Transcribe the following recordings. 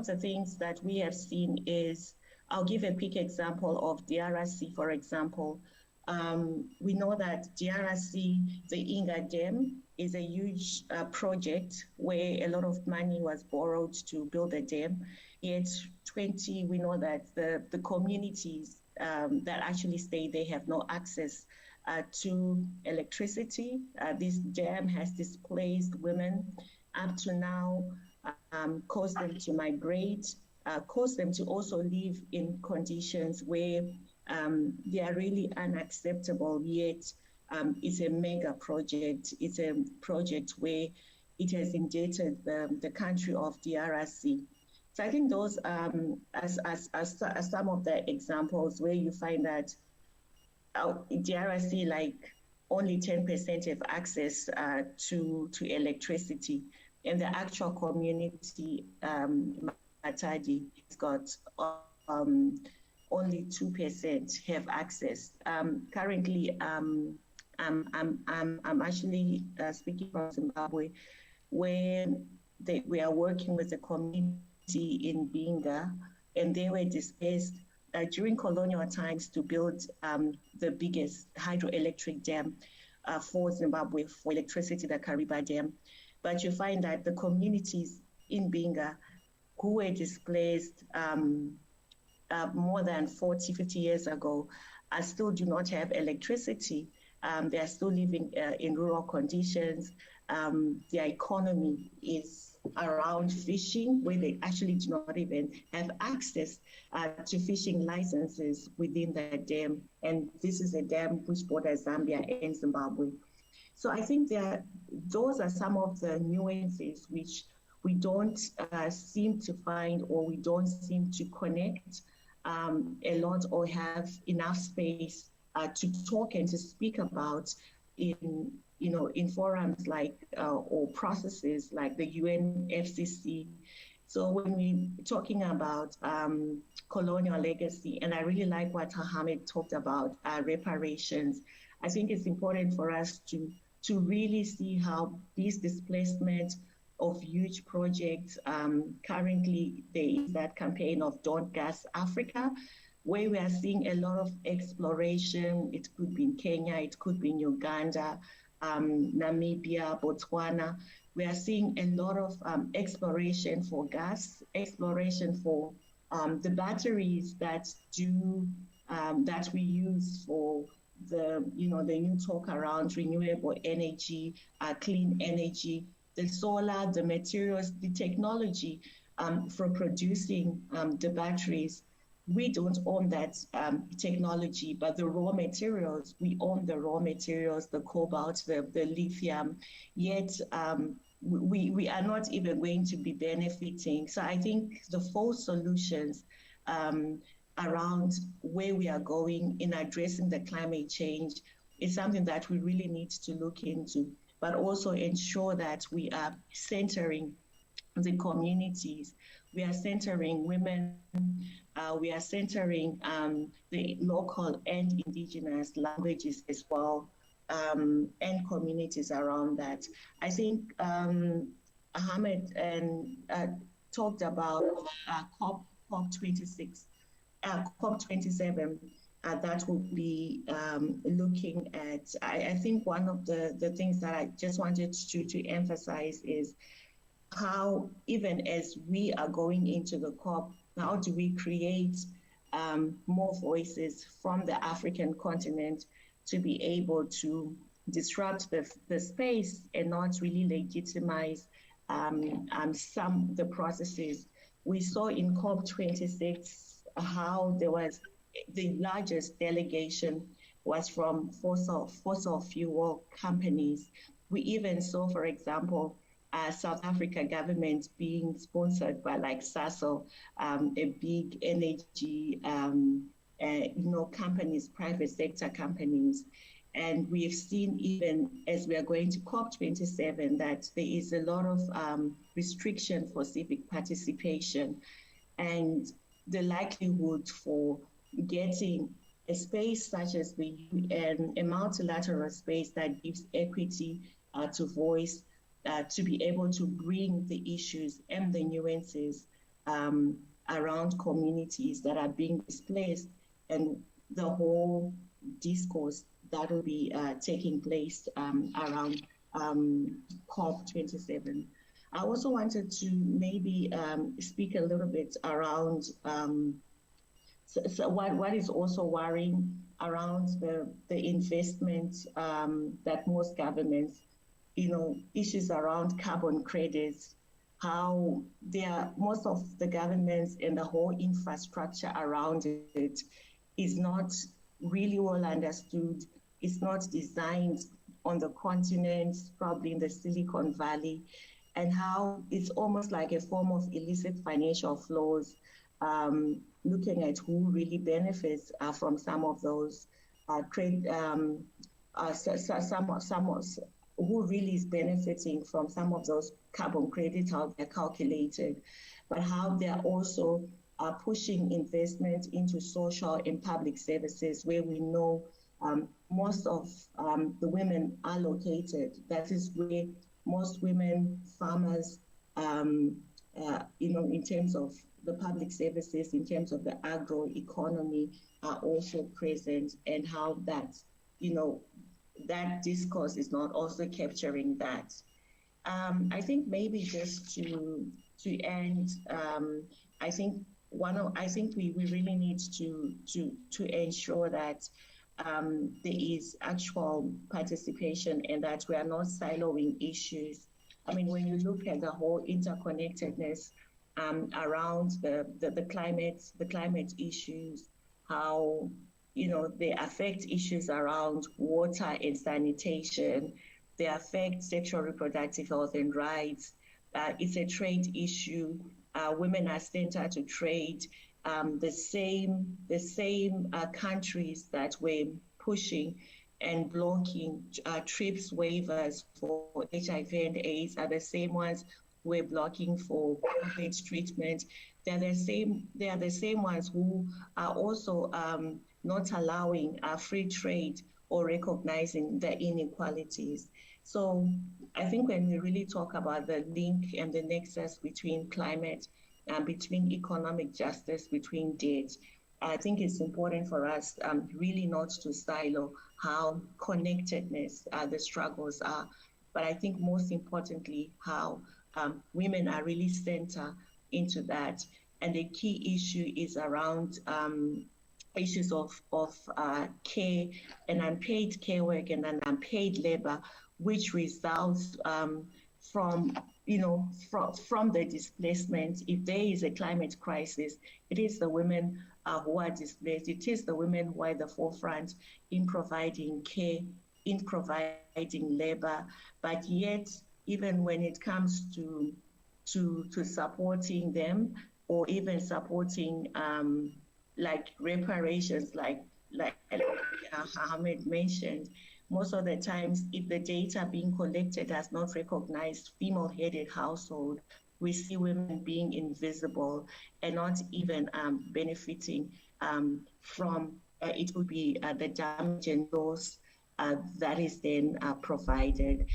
of the things that we have seen is, I'll give a quick example of DRC, for example. We know that DRC, the Inga Dam, is a huge project where a lot of money was borrowed to build a dam. Yet we know that the communities that actually stay there have no access to electricity. This dam has displaced women up to now, caused them to migrate, caused them to also live in conditions where they are really unacceptable, yet it's a mega project. It's a project where it has indebted the country of DRC. So I think those as some of the examples where you find that DRC, like only 10% have access to electricity, and the actual community, Matadi, has got only 2% have access. Currently, I'm actually speaking from Zimbabwe, where we are working with the community in Binga, and they were displaced during colonial times to build the biggest hydroelectric dam for Zimbabwe for electricity, the Kariba Dam. But you find that the communities in Binga who were displaced more than 40, 50 years ago still do not have electricity. They are still living in rural conditions. Their economy is around fishing, where they actually do not even have access to fishing licenses within the dam. And this is a dam which borders Zambia and Zimbabwe. So I think those are some of the nuances which we don't seem to find, or we don't seem to connect a lot, or have enough space to talk and to speak about in forums like or processes like the UNFCCC. So when we're talking about colonial legacy, and I really like what Mohamed talked about, reparations, I think it's important for us to really see how these displacements of huge projects, currently there is that campaign of Don't Gas Africa, where we are seeing a lot of exploration. It could be in Kenya, it could be in Uganda, Namibia, Botswana. We are seeing a lot of exploration for gas, exploration for the batteries that we use for the new talk around renewable energy, clean energy, the solar, the materials, the technology for producing the batteries. We don't own that technology, but the raw materials, we own the raw materials, the cobalt, the lithium, yet we are not even going to be benefiting. So I think the false solutions around where we are going in addressing the climate change is something that we really need to look into, but also ensure that we are centering the communities, we are centering women, we are centering the local and indigenous languages as well, and communities around that. I think Ahmed talked about COP26, COP27. That will be looking at, I think one of the things that I just wanted to emphasize is how, even as we are going into the COP, how do we create more voices from the African continent to be able to disrupt the space and not really legitimize some of the processes. We saw in COP26 how there was the largest delegation was from fossil fuel companies. We even saw, for example, South Africa government being sponsored by like Sasol, a big energy, companies, private sector companies. And we have seen, even as we are going to COP27, that there is a lot of restriction for civic participation, and the likelihood for getting a space such as the UN, a multilateral space that gives equity to voice, to be able to bring the issues and the nuances around communities that are being displaced, and the whole discourse that will be taking place around COP27. I also wanted to maybe speak a little bit around so what is also worrying around the investment that most governments, issues around carbon credits, how most of the governments and the whole infrastructure around it is not really well understood. It's not designed on the continent, probably in the Silicon Valley, and how it's almost like a form of illicit financial flows, looking at who really benefits from some of those who really is benefiting from some of those carbon credits, how they're calculated, but how they're also pushing investment into social and public services where we know most of the women are located. That is where most women farmers, in terms of the public services, in terms of the agro economy, are also present, and how that, that discourse is not also capturing that. I think maybe just to end, I think we really need to ensure that there is actual participation and that we are not siloing issues. I mean, when you look at the whole interconnectedness around the climate issues, how they affect issues around water and sanitation, they affect sexual reproductive health and rights. It's a trade issue. Women are centered to trade. The same countries that were pushing and blocking TRIPS waivers for HIV and AIDS are the same ones who were blocking for COVID treatment. They are the same ones who are also not allowing free trade or recognizing the inequalities. So I think when we really talk about the link and the nexus between climate and between economic justice, between debt, I think it's important for us really not to silo how connectedness the struggles are, but I think most importantly how women are really centered into that. And the key issue is around issues of care and unpaid care work and unpaid labor, which results from the displacement. If there is a climate crisis, it is the women who are displaced. It is the women who are at the forefront in providing care, in providing labor. But yet, even when it comes to supporting them, or even supporting like reparations, like Ahmed mentioned, most of the times, if the data being collected does not recognize female-headed household, we see women being invisible and not even benefiting from it would be the damage and loss that is then provided.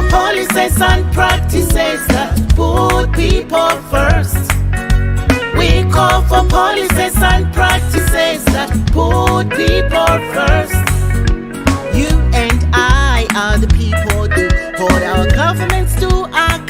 Policies and practices that put people first. We call for policies and practices that put people first. You and I are the people who hold our governments to account.